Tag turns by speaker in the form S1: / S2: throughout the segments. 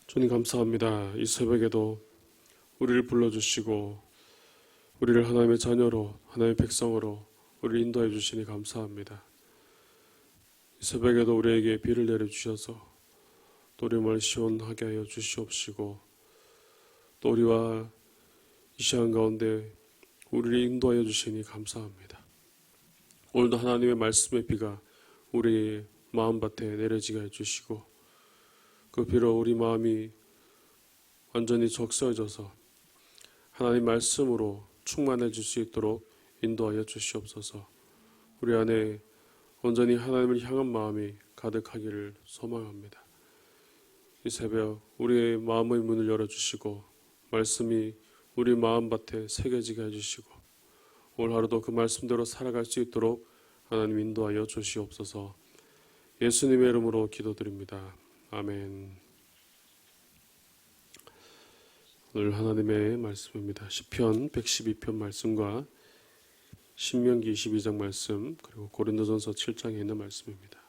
S1: 주님 감사합니다. 이 새벽에도 우리를 불러주시고 우리를 하나님의 자녀로 하나님의 백성으로 우리를 인도해 주시니 감사합니다. 이 새벽에도 우리에게 비를 내려주셔서 또 우리 몸을 시원하게 하여 주시옵시고 또 우리와 이 시간 가운데 우리를 인도하여 주시니 감사합니다. 오늘도 하나님의 말씀의 비가 우리 마음밭에 내려지게 해주시고 그 비로 우리 마음이 완전히 적셔져서 하나님 말씀으로 충만해질 수 있도록 인도하여 주시옵소서. 우리 안에 온전히 하나님을 향한 마음이 가득하기를 소망합니다. 이 새벽 우리의 마음의 문을 열어주시고 말씀이 우리 마음밭에 새겨지게 해주시고 오늘 하루도 그 말씀대로 살아갈 수 있도록 하나님 인도하여 주시옵소서. 예수님의 이름으로 기도드립니다. 아멘. 오늘 하나님의 말씀입니다. 시편 112편 말씀과 신명기 22장 말씀 그리고 고린도전서 7장에 있는 말씀입니다.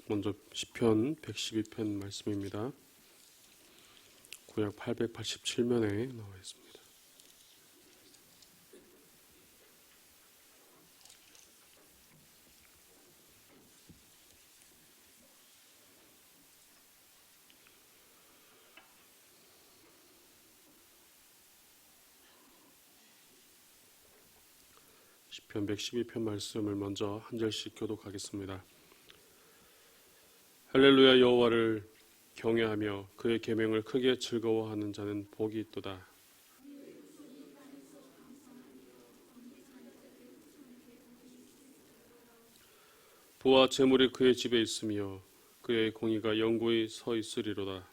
S1: 먼저 시편 112편 말씀입니다. 구약 887면에 나와 있습니다. 시편 112편 말씀을 먼저 한 절씩 교독하겠습니다. 할렐루야. 여호와를 경외하며 그의 계명을 크게 즐거워하는 자는 복이 있도다. 부와 재물이 그의 집에 있으며 그의 공의가 영구히 서 있으리로다.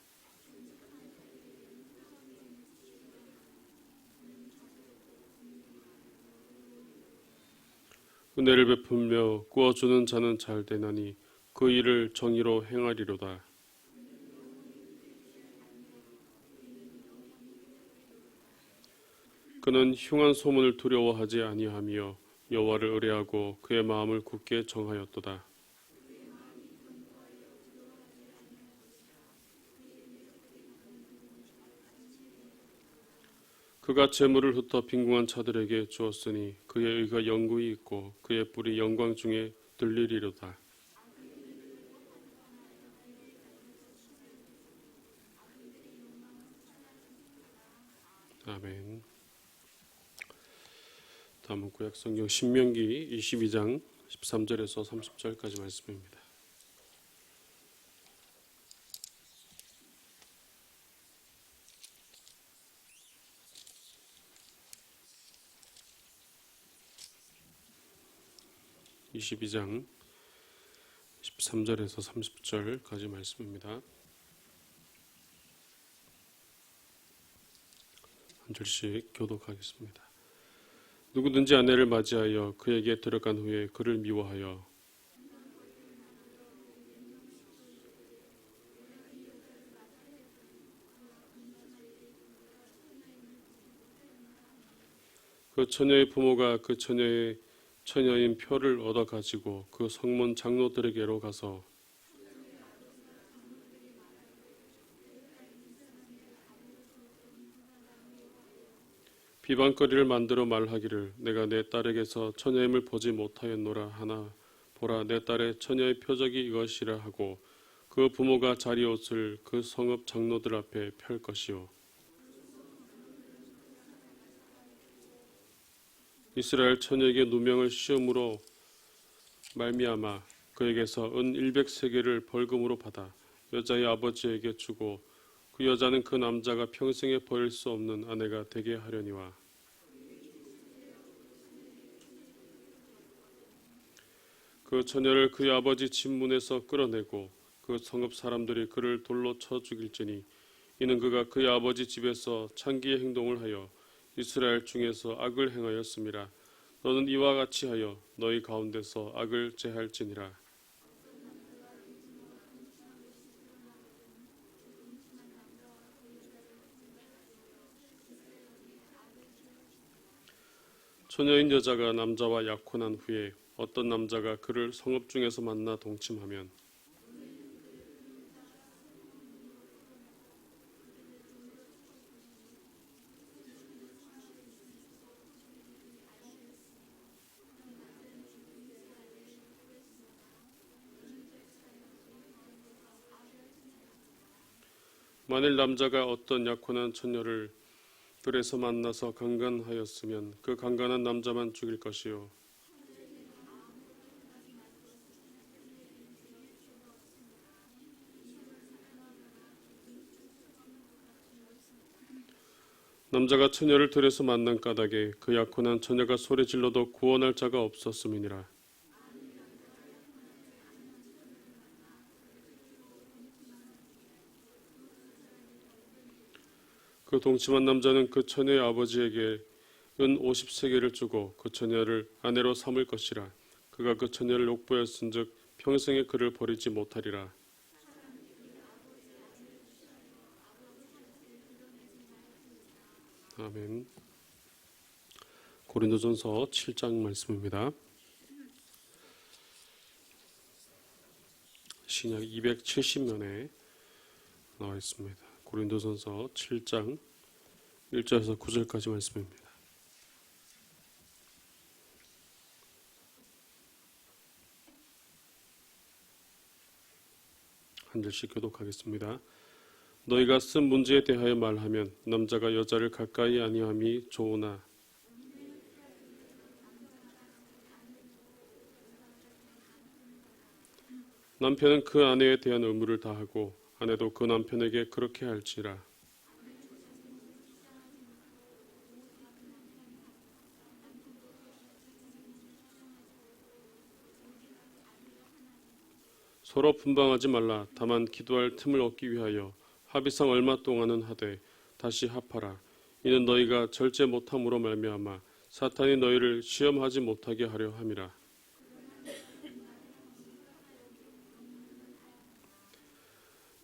S1: 은혜를 베풀며 구워주는 자는 잘 되나니 그 일을 정의로 행하리로다. 그는 흉한 소문을 두려워하지 아니하며 여호와를 의뢰하고 그의 마음을 굳게 정하였도다. 그가 재물을 흩어 빈궁한 자들에게 주었으니 그의 의가 영구히 있고 그의 뿔이 영광 중에 들리리로다. 아멘. 다음은 구약성경 신명기 22장 13절에서 30절까지 말씀입니다. (22장 13절에서 30절까지 말씀입니다. 한 절씩 교독하겠습니다. 누구든지 아내를 맞이하여 그에게 들어간 후에 그를 미워하여 그 처녀의 부모가 그 처녀인 표를 얻어 가지고 그 성문 장로들에게로 가서 비방거리를 만들어 말하기를 내가 내 딸에게서 처녀임을 보지 못하였노라 하나 보라 내 딸의 처녀의 표적이 이것이라 하고 그 부모가 자리옷을 그 성읍 장로들 앞에 펼 것이요 이스라엘 처녀에게 누명을 씌움으로 말미암아 그에게서 은 100세겔을 벌금으로 받아 여자의 아버지에게 주고 그 여자는 그 남자가 평생에 버릴 수 없는 아내가 되게 하려니와 그 처녀를 그의 아버지 집 문에서 끌어내고 그 성읍 사람들이 그를 돌로 쳐 죽일지니 이는 그가 그의 아버지 집에서 창기의 행동을 하여 이스라엘 중에서 악을 행하였음이라. 너는 이와 같이 하여 너희 가운데서 악을 제할지니라. 처녀인 여자가 남자와 약혼한 후에 어떤 남자가 그를 성읍 중에서 만나 동침하면 만일 남자가 어떤 약혼한 처녀를 들에서 만나서 강간하였으면 그 강간한 남자만 죽일 것이요 남자가 처녀를 들에서 만난 까닭에 그 약혼한 처녀가 소리 질러도 구원할 자가 없었음이니라. 그 동침한 남자는 그 처녀의 아버지에게 은 50세겔을 주고 그 처녀를 아내로 삼을 것이라. 그가 그 처녀를 욕보였은즉 평생에 그를 버리지 못하리라. 아멘. 고린도전서 7장 말씀입니다. 신약 270면에 나와 있습니다. 고린도전서 7장 1절에서 9절까지 말씀입니다. 한 절씩 교독하겠습니다. 너희가 쓴 문제에 대하여 말하면 남자가 여자를 가까이 아니함이 좋으나 남편은 그 아내에 대한 의무를 다하고 아내도 그 남편에게 그렇게 할지라. 서로 분방하지 말라. 다만 기도할 틈을 얻기 위하여 합의상 얼마 동안은 하되 다시 합하라. 이는 너희가 절제 못함으로 말미암아 사탄이 너희를 시험하지 못하게 하려 함이라.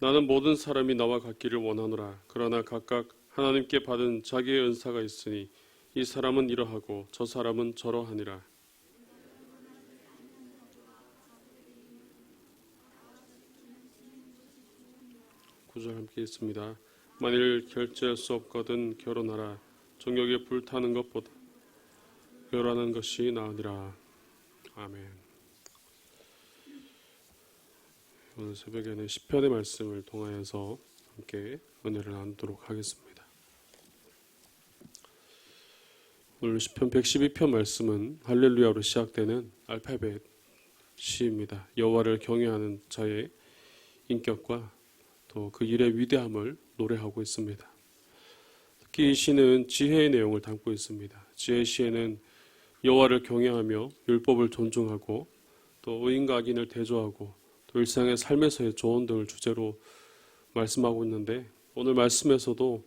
S1: 나는 모든 사람이 나와 같기를 원하노라. 그러나 각각 하나님께 받은 자기의 은사가 있으니 이 사람은 이러하고 저 사람은 저러하니라. 구절 함께 읽습니다. 만일 결제할 수 없거든 결혼하라. 정욕에 불타는 것보다 결혼하는 것이 나으니라. 아멘. 오늘 새벽에는 시편의 말씀을 통하여서 함께 은혜를 나누도록 하겠습니다. 오늘 시편 112편 말씀은 할렐루야로 시작되는 알파벳 시입니다. 여호와를 경외하는 자의 인격과 또 그 일의 위대함을 노래하고 있습니다. 특히 이 시는 지혜의 내용을 담고 있습니다. 지혜 시에는 여호와를 경외하며 율법을 존중하고 또 의인과 악인을 대조하고 또 일상의 삶에서의 조언 등을 주제로 말씀하고 있는데 오늘 말씀에서도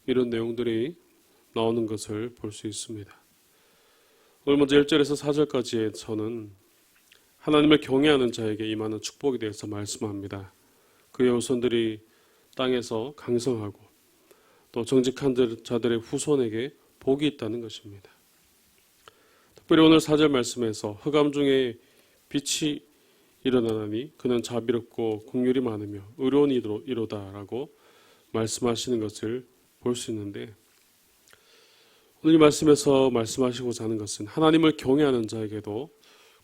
S1: 이런 내용들이 나오는 것을 볼 수 있습니다. 오늘 먼저 1절에서 4절까지에서는 하나님을 경외하는 자에게 임하는 축복에 대해서 말씀합니다. 그의 후손들이 땅에서 강성하고 또 정직한 자들의 후손에게 복이 있다는 것입니다. 특별히 오늘 4절 말씀에서 흑암 중에 빛이 일어나니 그는 자비롭고 긍휼이 많으며 의로운 이로다라고 말씀하시는 것을 볼 수 있는데 오늘 이 말씀에서 말씀하시고자 하는 것은 하나님을 경외하는 자에게도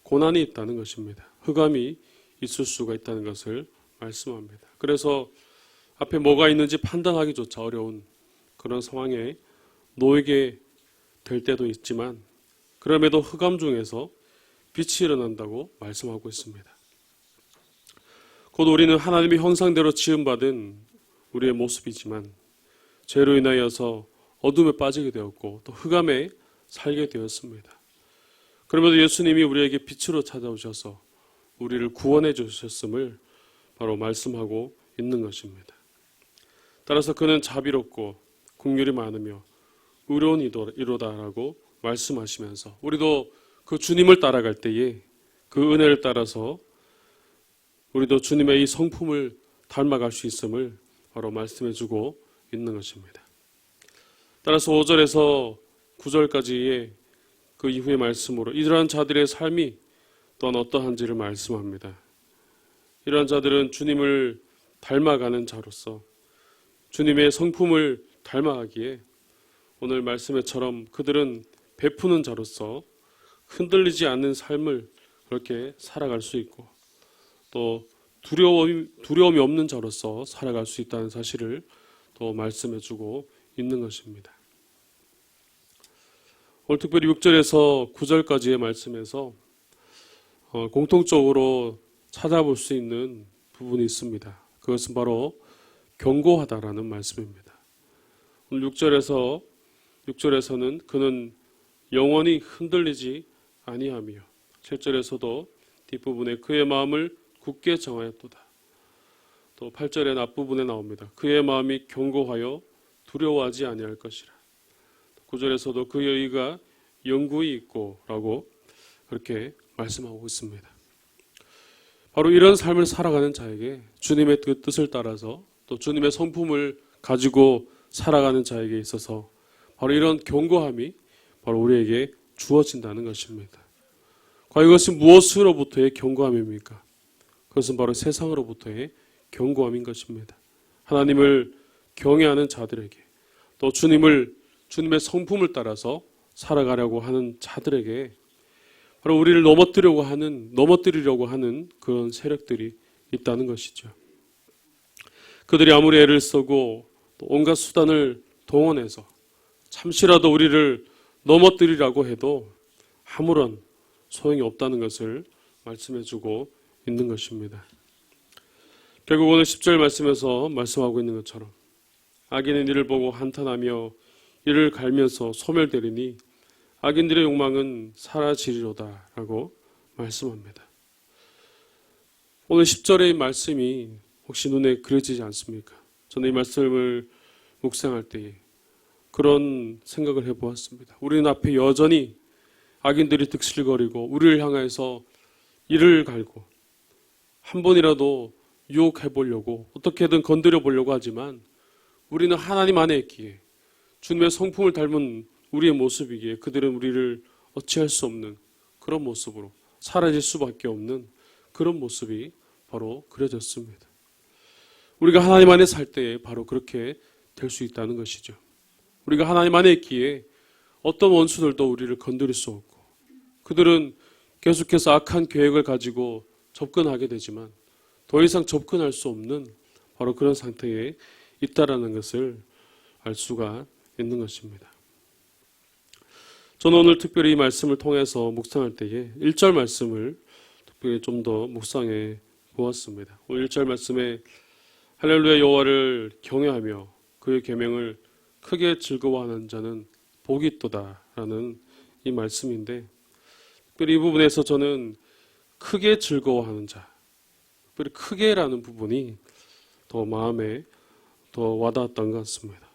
S1: 고난이 있다는 것입니다. 흑암이 있을 수가 있다는 것을 말씀합니다. 그래서 앞에 뭐가 있는지 판단하기조차 어려운 그런 상황에 놓이게 될 때도 있지만 그럼에도 흑암 중에서 빛이 일어난다고 말씀하고 있습니다. 곧 우리는 하나님의 형상대로 지음받은 우리의 모습이지만 죄로 인하여서 어둠에 빠지게 되었고 또 흑암에 살게 되었습니다. 그럼에도 예수님이 우리에게 빛으로 찾아오셔서 우리를 구원해 주셨음을 바로 말씀하고 있는 것입니다. 따라서 그는 자비롭고 긍휼이 많으며 의로운 이로다라고 말씀하시면서 우리도 그 주님을 따라갈 때에 그 은혜를 따라서 우리도 주님의 이 성품을 닮아갈 수 있음을 바로 말씀해주고 있는 것입니다. 따라서 5절에서 9절까지의 그 이후의 말씀으로 이러한 자들의 삶이 또한 어떠한지를 말씀합니다. 이러한 자들은 주님을 닮아가는 자로서 주님의 성품을 닮아가기에 오늘 말씀에처럼 그들은 베푸는 자로서 흔들리지 않는 삶을 그렇게 살아갈 수 있고 또 두려움이 없는 자로서 살아갈 수 있다는 사실을 또 말씀해주고 있는 것입니다. 오늘 특별히 6절에서 9절까지의 말씀에서 공통적으로 찾아볼 수 있는 부분이 있습니다. 그것은 바로 견고하다라는 말씀입니다. 오늘 6절에서는 그는 영원히 흔들리지 아니하며 7절에서도 뒷부분에 그의 마음을 굳게 정하였도다. 또 8절의 앞부분에 나옵니다. 그의 마음이 견고하여 두려워하지 아니할 것이라. 9절에서도 그의 의가 영구히 있고 라고 그렇게 말씀하고 있습니다. 바로 이런 삶을 살아가는 자에게 주님의 뜻을 따라서 또 주님의 성품을 가지고 살아가는 자에게 있어서 바로 이런 견고함이 바로 우리에게 주어진다는 것입니다. 과연 이것은 무엇으로부터의 견고함입니까? 그것은 바로 세상으로부터의 견고함인 것입니다. 하나님을 경외하는 자들에게 또 주님의 성품을 따라서 살아가려고 하는 자들에게 바로 우리를 넘어뜨리려고 하는 그런 세력들이 있다는 것이죠. 그들이 아무리 애를 쓰고 또 온갖 수단을 동원해서 잠시라도 우리를 넘어뜨리라고 해도 아무런 소용이 없다는 것을 말씀해주고 있는 것입니다. 결국 오늘 10절 말씀에서 말씀하고 있는 것처럼 악인은 이를 보고 한탄하며 이를 갈면서 소멸되리니 악인들의 욕망은 사라지리로다 라고 말씀합니다. 오늘 10절의 말씀이 혹시 눈에 그려지지 않습니까? 저는 이 말씀을 묵상할 때에 그런 생각을 해보았습니다. 우리는 앞에 여전히 악인들이 득실거리고 우리를 향해서 이를 갈고 한 번이라도 유혹해보려고 어떻게든 건드려보려고 하지만 우리는 하나님 안에 있기에 주님의 성품을 닮은 우리의 모습이기에 그들은 우리를 어찌할 수 없는 그런 모습으로 사라질 수밖에 없는 그런 모습이 바로 그려졌습니다. 우리가 하나님 안에 살 때에 바로 그렇게 될 수 있다는 것이죠. 우리가 하나님 안에 있기에 어떤 원수들도 우리를 건드릴 수 없고 그들은 계속해서 악한 계획을 가지고 접근하게 되지만 더 이상 접근할 수 없는 바로 그런 상태에 있다라는 것을 알 수가 있는 것입니다. 저는 오늘 특별히 이 말씀을 통해서 묵상할 때에 1절 말씀을 특별히 좀 더 묵상해 보았습니다. 오늘 1절 말씀에 할렐루야 여호와를 경외하며 그의 계명을 크게 즐거워하는 자는 복이 있도다라는 이 말씀인데 특별히 이 부분에서 저는 크게 즐거워하는 자, 특별히 크게라는 부분이 더 마음에 더 와닿았던 것 같습니다.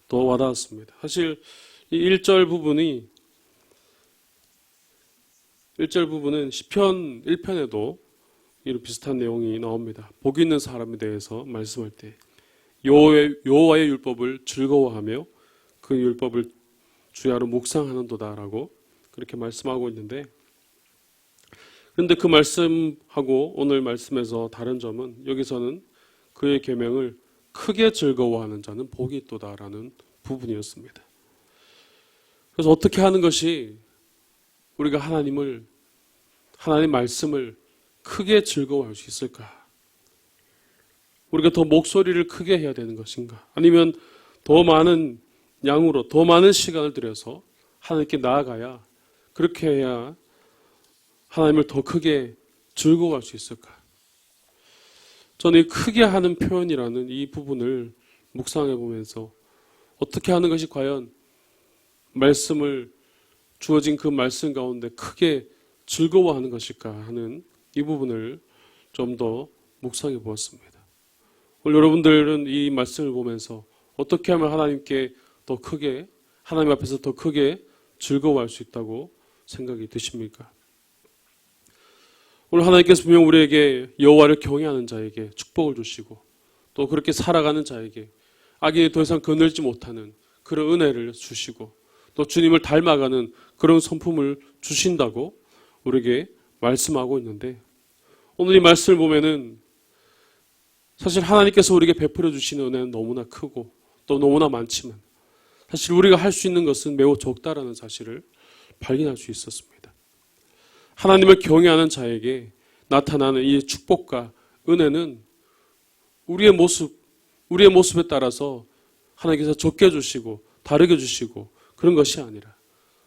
S1: 더 와닿았습니다. 사실 이 1절 부분은 시편 1편에도 이런 비슷한 내용이 나옵니다. 복 있는 사람에 대해서 말씀할 때 여호와의 율법을 즐거워하며 그 율법을 주야로 묵상하는도다라고 그렇게 말씀하고 있는데 그런데 그 말씀하고 오늘 말씀에서 다른 점은 여기서는 그의 계명을 크게 즐거워하는 자는 복이 있도다라는 부분이었습니다. 그래서 어떻게 하는 것이 우리가 하나님 말씀을 크게 즐거워할 수 있을까? 우리가 더 목소리를 크게 해야 되는 것인가? 아니면 더 많은 양으로 더 많은 시간을 들여서 하나님께 나아가야 그렇게 해야 하나님을 더 크게 즐거워할 수 있을까? 저는 이 크게 하는 표현이라는 이 부분을 묵상해 보면서 어떻게 하는 것이 과연 주어진 그 말씀 가운데 크게 즐거워하는 것일까 하는 이 부분을 좀 더 묵상해 보았습니다. 오늘 여러분들은 이 말씀을 보면서 어떻게 하면 하나님께 더 크게 하나님 앞에서 더 크게 즐거워할 수 있다고 생각이 드십니까? 오늘 하나님께서 분명 우리에게 여호와를 경외하는 자에게 축복을 주시고 또 그렇게 살아가는 자에게 악인이 더 이상 거늘지 못하는 그런 은혜를 주시고 또 주님을 닮아가는 그런 성품을 주신다고 우리에게 말씀하고 있는데 오늘 이 말씀을 보면은 사실 하나님께서 우리에게 베풀어 주시는 은혜는 너무나 크고 또 너무나 많지만 사실 우리가 할 수 있는 것은 매우 적다라는 사실을 발견할 수 있었습니다. 하나님을 경외하는 자에게 나타나는 이 축복과 은혜는 우리의 모습에 따라서 하나님께서 적게 주시고 다르게 주시고 그런 것이 아니라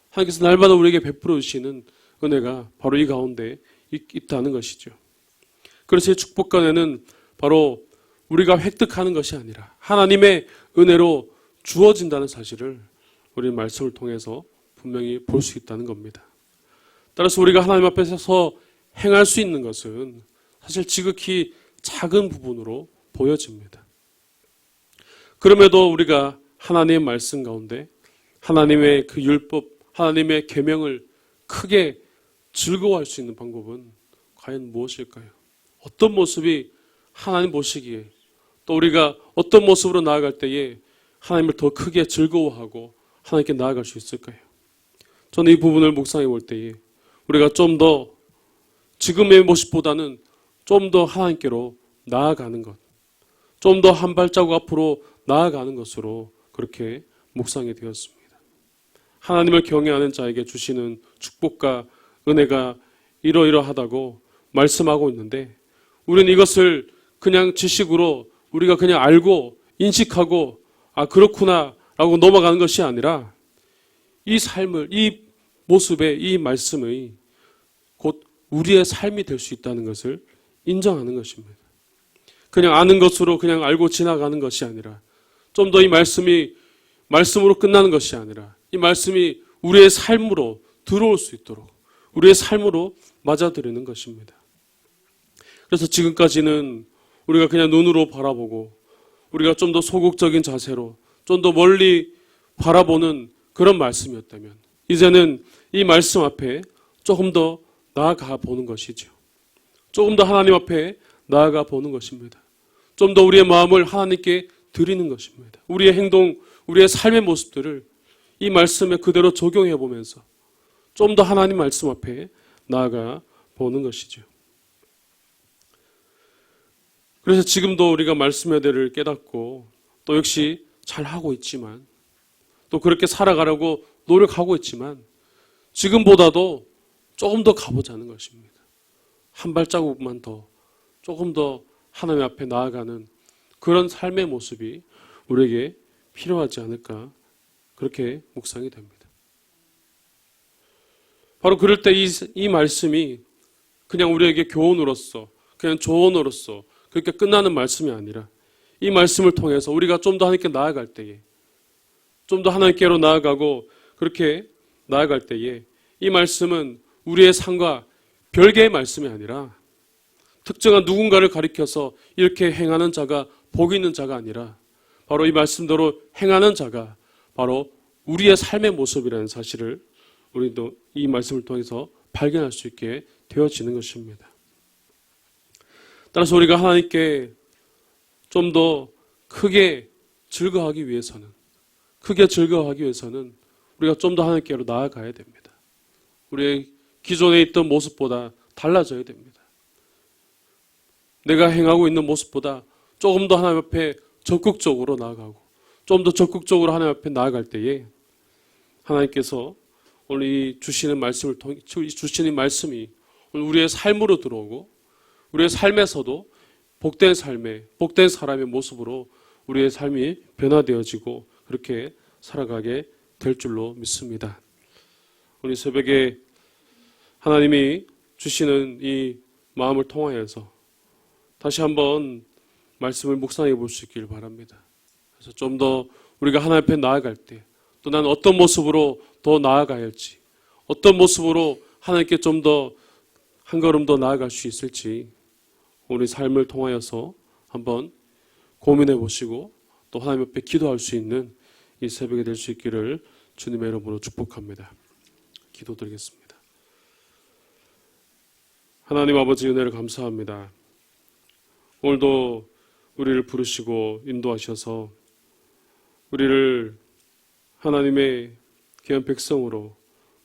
S1: 하나님께서 날마다 우리에게 베풀어 주시는 은혜가 바로 이 가운데 있다는 것이죠. 그래서 이 축복과 은혜는 바로 우리가 획득하는 것이 아니라 하나님의 은혜로 주어진다는 사실을 우리 말씀을 통해서 분명히 볼 수 있다는 겁니다. 따라서 우리가 하나님 앞에 서서 행할 수 있는 것은 사실 지극히 작은 부분으로 보여집니다. 그럼에도 우리가 하나님의 말씀 가운데 하나님의 그 율법, 하나님의 계명을 크게 즐거워할 수 있는 방법은 과연 무엇일까요? 어떤 모습이 하나님 보시기에 또 우리가 어떤 모습으로 나아갈 때에 하나님을 더 크게 즐거워하고 하나님께 나아갈 수 있을까요? 저는 이 부분을 묵상해 볼 때에 우리가 좀 더 지금의 모습보다는 좀 더 하나님께로 나아가는 것, 좀 더 한 발자국 앞으로 나아가는 것으로 그렇게 묵상이 되었습니다. 하나님을 경외하는 자에게 주시는 축복과 은혜가 이러이러하다고 말씀하고 있는데 우리는 이것을 그냥 지식으로 우리가 그냥 알고 인식하고 아 그렇구나 라고 넘어가는 것이 아니라 이 삶을 이 모습의 이 말씀의 곧 우리의 삶이 될 수 있다는 것을 인정하는 것입니다. 그냥 아는 것으로 그냥 알고 지나가는 것이 아니라 좀 더 이 말씀이 말씀으로 끝나는 것이 아니라 이 말씀이 우리의 삶으로 들어올 수 있도록 우리의 삶으로 맞아들이는 것입니다. 그래서 지금까지는 우리가 그냥 눈으로 바라보고 우리가 좀 더 소극적인 자세로 좀 더 멀리 바라보는 그런 말씀이었다면 이제는 이 말씀 앞에 조금 더 나아가 보는 것이죠. 조금 더 하나님 앞에 나아가 보는 것입니다. 좀 더 우리의 마음을 하나님께 드리는 것입니다. 우리의 행동, 우리의 삶의 모습들을 이 말씀에 그대로 적용해 보면서 좀 더 하나님 말씀 앞에 나아가 보는 것이죠. 그래서 지금도 우리가 말씀의 대를 깨닫고 또 역시 잘하고 있지만 또 그렇게 살아가려고 노력하고 있지만 지금보다도 조금 더 가보자는 것입니다. 한 발자국만 더 조금 더 하나님 앞에 나아가는 그런 삶의 모습이 우리에게 필요하지 않을까 그렇게 묵상이 됩니다. 바로 그럴 때 이 말씀이 그냥 우리에게 교훈으로서 그냥 조언으로서 그렇게 끝나는 말씀이 아니라 이 말씀을 통해서 우리가 좀 더 하나님께 나아갈 때에 좀 더 하나님께로 나아가고 그렇게 나아갈 때에 이 말씀은 우리의 삶과 별개의 말씀이 아니라 특정한 누군가를 가리켜서 이렇게 행하는 자가 복 있는 자가 아니라 바로 이 말씀대로 행하는 자가 바로 우리의 삶의 모습이라는 사실을 우리도 이 말씀을 통해서 발견할 수 있게 되어지는 것입니다. 따라서 우리가 하나님께 좀 더 크게 즐거워하기 위해서는 우리가 좀 더 하나님께로 나아가야 됩니다. 우리의 기존에 있던 모습보다 달라져야 됩니다. 내가 행하고 있는 모습보다 조금 더 하나님 앞에 적극적으로 나아가고 좀 더 적극적으로 하나님 앞에 나아갈 때에 하나님께서 오늘 이 주시는 말씀을 통해 주시는 말씀이 오늘 우리의 삶으로 들어오고 우리의 삶에서도 복된 사람의 모습으로 우리의 삶이 변화되어지고 그렇게 살아가게 될 줄로 믿습니다. 우리 새벽에 하나님이 주시는 이 마음을 통하여서 다시 한번 말씀을 묵상해 볼 수 있기를 바랍니다. 그래서 좀 더 우리가 하나님 앞에 나아갈 때 또 난 어떤 모습으로 더 나아가야 할지 어떤 모습으로 하나님께 좀 더 한 걸음 더 나아갈 수 있을지 우리 삶을 통하여서 한번 고민해 보시고 또 하나님 앞에 기도할 수 있는 이 새벽이 될 수 있기를 주님의 이름으로 축복합니다. 기도드리겠습니다. 하나님 아버지 은혜를 감사합니다. 오늘도 우리를 부르시고 인도하셔서 우리를 하나님의 귀한 백성으로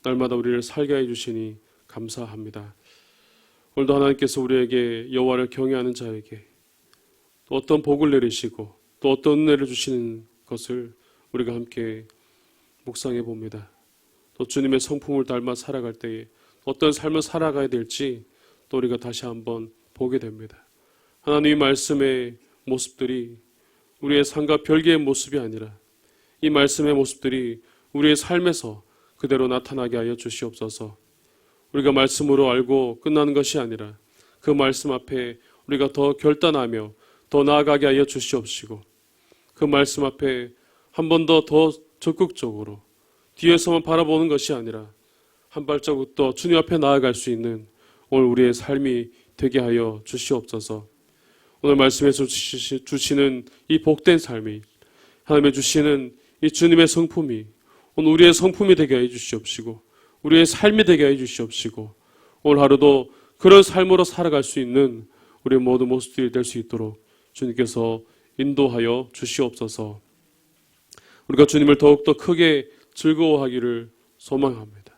S1: 날마다 우리를 살게 해주시니 감사합니다. 오늘도 하나님께서 우리에게 여호와를 경외하는 자에게 또 어떤 복을 내리시고 또 어떤 은혜를 주시는 것을 우리가 함께 묵상해 봅니다. 또 주님의 성품을 닮아 살아갈 때에 어떤 삶을 살아가야 될지 또 우리가 다시 한번 보게 됩니다. 하나님의 말씀의 모습들이 우리의 삶과 별개의 모습이 아니라 이 말씀의 모습들이 우리의 삶에서 그대로 나타나게 하여 주시옵소서. 우리가 말씀으로 알고 끝나는 것이 아니라 그 말씀 앞에 우리가 더 결단하며 더 나아가게 하여 주시옵시고 그 말씀 앞에 한 번 더 적극적으로 뒤에서만 바라보는 것이 아니라 한 발자국 더 주님 앞에 나아갈 수 있는 오늘 우리의 삶이 되게 하여 주시옵소서. 오늘 말씀에서 주시는 이 복된 삶이 하나님의 주시는 이 주님의 성품이 오늘 우리의 성품이 되게 해 주시옵시고 우리의 삶이 되게 해 주시옵시고 오늘 하루도 그런 삶으로 살아갈 수 있는 우리의 모든 모습들이 될 수 있도록 주님께서 인도하여 주시옵소서. 우리가 주님을 더욱더 크게 즐거워하기를 소망합니다.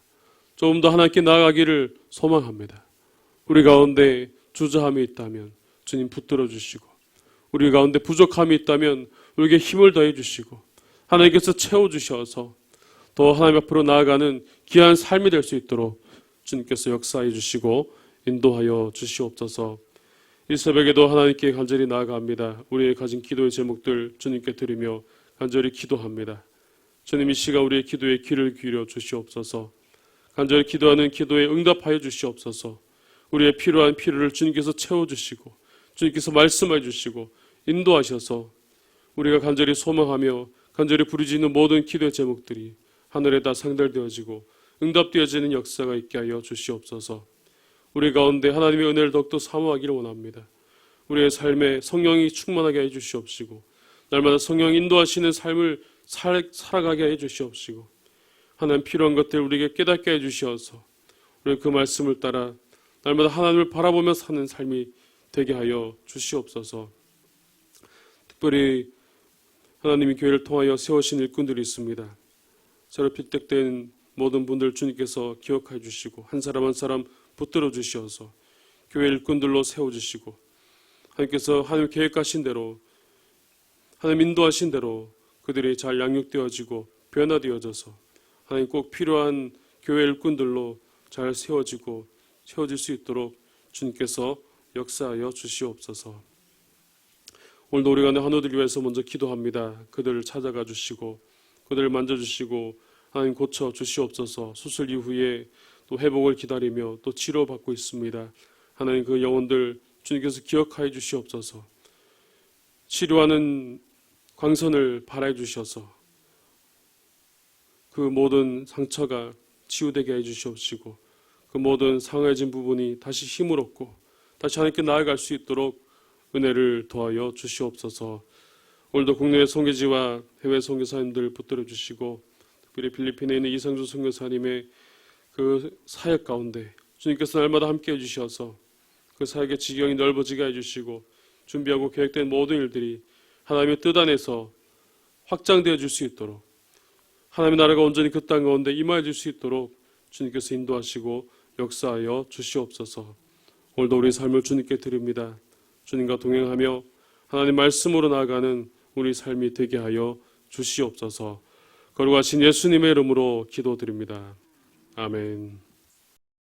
S1: 조금 더 하나님께 나아가기를 소망합니다. 우리 가운데 주저함이 있다면 주님 붙들어 주시고 우리 가운데 부족함이 있다면 우리에게 힘을 더해 주시고 하나님께서 채워주셔서 더 하나님 앞으로 나아가는 귀한 삶이 될 수 있도록 주님께서 역사해 주시고 인도하여 주시옵소서. 이 새벽에도 하나님께 간절히 나아갑니다. 우리의 가진 기도의 제목들 주님께 드리며 간절히 기도합니다. 주님 이 시간 우리의 기도에 귀를 기울여 주시옵소서. 간절히 기도하는 기도에 응답하여 주시옵소서. 우리의 필요한 필요를 주님께서 채워주시고 주님께서 말씀해 주시고 인도하셔서 우리가 간절히 소망하며 간절히 부르짖는 모든 기도의 제목들이 하늘에다 상달되어지고 응답되어지는 역사가 있게 하여 주시옵소서. 우리 가운데 하나님의 은혜를 더욱더 사모하기를 원합니다. 우리의 삶에 성령이 충만하게 해 주시옵시고 날마다 성령 인도하시는 삶을 살아가게 해 주시옵시고 하나님 필요한 것들을 우리에게 깨닫게 해 주시어서 우리 그 말씀을 따라 날마다 하나님을 바라보며 사는 삶이 되게 하여 주시옵소서. 특별히 하나님이 교회를 통하여 세우신 일꾼들이 있습니다. 새로 필득된 모든 분들 주님께서 기억해 주시고 한 사람 한 사람 붙들어 주시어서 교회 일꾼들로 세워주시고 하나님께서 하나님 계획하신 대로 하나님 인도하신 대로 그들이 잘 양육되어지고 변화되어져서 하나님 꼭 필요한 교회 일꾼들로 잘 세워질 수 있도록 주님께서 역사하여 주시옵소서. 오늘도 우리가 한우들 위해서 먼저 기도합니다. 그들을 찾아가 주시고 그들을 만져주시고 하나님 고쳐 주시옵소서. 수술 이후에 또 회복을 기다리며 또 치료받고 있습니다. 하나님 그 영혼들 주님께서 기억하여 주시옵소서. 치료하는 광선을 발하여 주셔서 그 모든 상처가 치유되게 해 주시옵시고 그 모든 상해진 부분이 다시 힘을 얻고 다시 하나님께 나아갈 수 있도록 은혜를 더하여 주시옵소서. 오늘도 국내의 선교지와 해외 선교사님들 붙들어 주시고 특별히 필리핀에 있는 이상주 선교사님의 그 사역 가운데 주님께서 날마다 함께 해주셔서 그 사역의 지경이 넓어지게 해주시고 준비하고 계획된 모든 일들이 하나님의 뜻 안에서 확장되어 줄 수 있도록 하나님의 나라가 온전히 그 땅 가운데 임하여 줄 수 있도록 주님께서 인도하시고 역사하여 주시옵소서. 오늘도 우리의 삶을 주님께 드립니다. 주님과 동행하며 하나님 말씀으로 나아가는 우리 삶이 되게 하여 주시옵소서. 거룩하신 예수님의 이름으로 기도드립니다. 아멘.